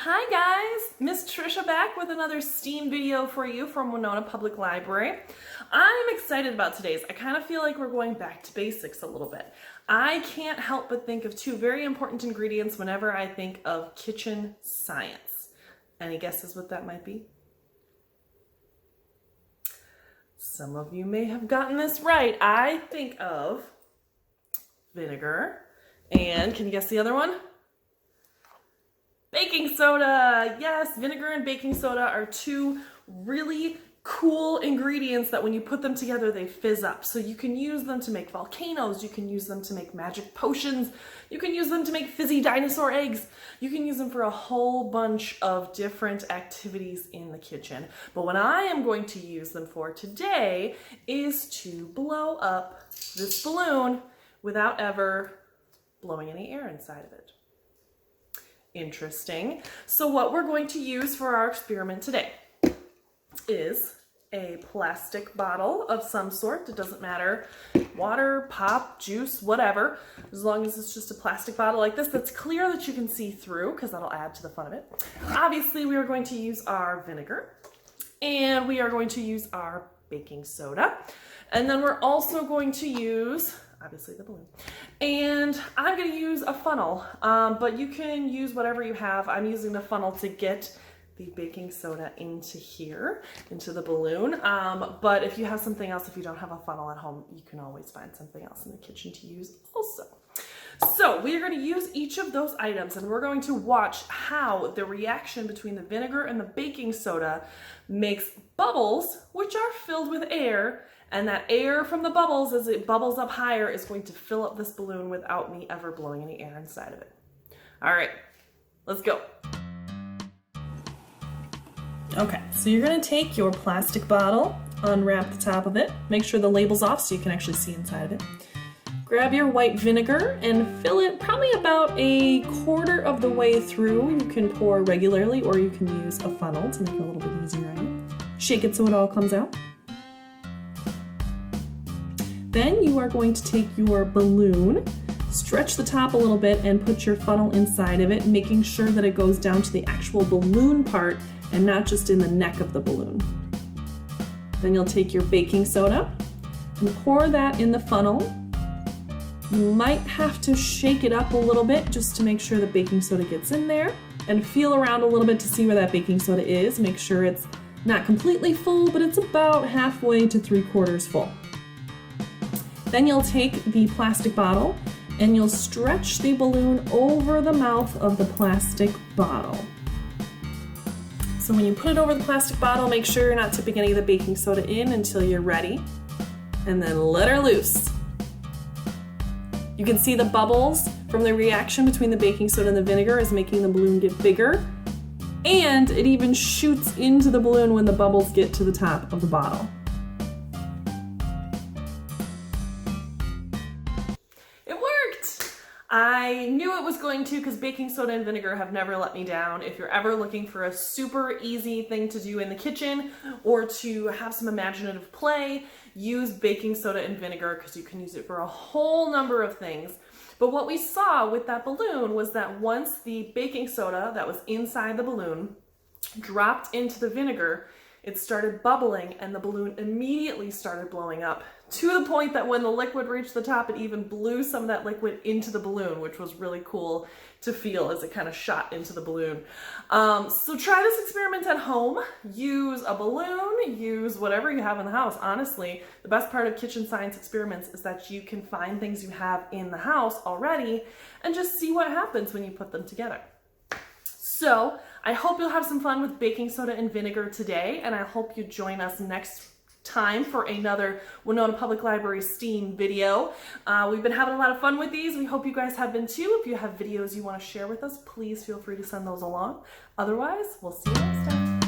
Hi guys, Miss Trisha back with another STEAM video for you from Winona Public Library. I'm excited about today's. I kind of feel like we're going back to basics a little bit. I can't help but think of two very important ingredients whenever I think of kitchen science. Any guesses what that might be? Some of you may have gotten this right. I think of vinegar, and can you guess the other one? Baking soda. Yes, vinegar and baking soda are two really cool ingredients that when you put them together, they fizz up. So you can use them to make volcanoes, you can use them to make magic potions, you can use them to make fizzy dinosaur eggs, you can use them for a whole bunch of different activities in the kitchen. But what I am going to use them for today is to blow up this balloon without ever blowing any air inside of it. Interesting. So what we're going to use for our experiment today is a plastic bottle of some sort. It doesn't matter, water, pop, juice, whatever, as long as it's just a plastic bottle like this that's clear that you can see through, because that'll add to the fun of it. Obviously, we are going to use our vinegar, and we are going to use our baking soda, and then we're also going to use obviously the balloon. And I'm going to use a funnel, but you can use whatever you have. I'm using the funnel to get the baking soda into here, into the balloon. But if you have something else, if you don't have a funnel at home, you can always find something else in the kitchen to use also. So we are going to use each of those items, and we're going to watch how the reaction between the vinegar and the baking soda makes bubbles, which are filled with air. And that air from the bubbles, as it bubbles up higher, is going to fill up this balloon without me ever blowing any air inside of it. All right, let's go. Okay, so you're gonna take your plastic bottle, unwrap the top of it, make sure the label's off so you can actually see inside of it. Grab your white vinegar and fill it probably about a quarter of the way through. You can pour regularly, or you can use a funnel to make it a little bit easier on you. Shake it so it all comes out. Then you are going to take your balloon, stretch the top a little bit, and put your funnel inside of it, making sure that it goes down to the actual balloon part and not just in the neck of the balloon. Then you'll take your baking soda and pour that in the funnel. You might have to shake it up a little bit just to make sure the baking soda gets in there, and feel around a little bit to see where that baking soda is. Make sure it's not completely full, but it's about halfway to 3/4 full. Then you'll take the plastic bottle and you'll stretch the balloon over the mouth of the plastic bottle. So when you put it over the plastic bottle, make sure you're not tipping any of the baking soda in until you're ready, and then let her loose. You can see the bubbles from the reaction between the baking soda and the vinegar is making the balloon get bigger, and it even shoots into the balloon when the bubbles get to the top of the bottle. I knew it was going to, because baking soda and vinegar have never let me down. If you're ever looking for a super easy thing to do in the kitchen or to have some imaginative play, use baking soda and vinegar, because you can use it for a whole number of things. But what we saw with that balloon was that once the baking soda that was inside the balloon dropped into the vinegar, it started bubbling and the balloon immediately started blowing up, to the point that when the liquid reached the top, it even blew some of that liquid into the balloon, which was really cool to feel as it kind of shot into the balloon. So try this experiment at home. Use a balloon, use whatever you have in the house. Honestly, the best part of kitchen science experiments is that you can find things you have in the house already and just see what happens when you put them together. So I hope you'll have some fun with baking soda and vinegar today, and I hope you join us next time for another Winona Public Library STEAM video. We've been having a lot of fun with these. We hope you guys have been too. If you have videos you want to share with us, please feel free to send those along. Otherwise, we'll see you next time.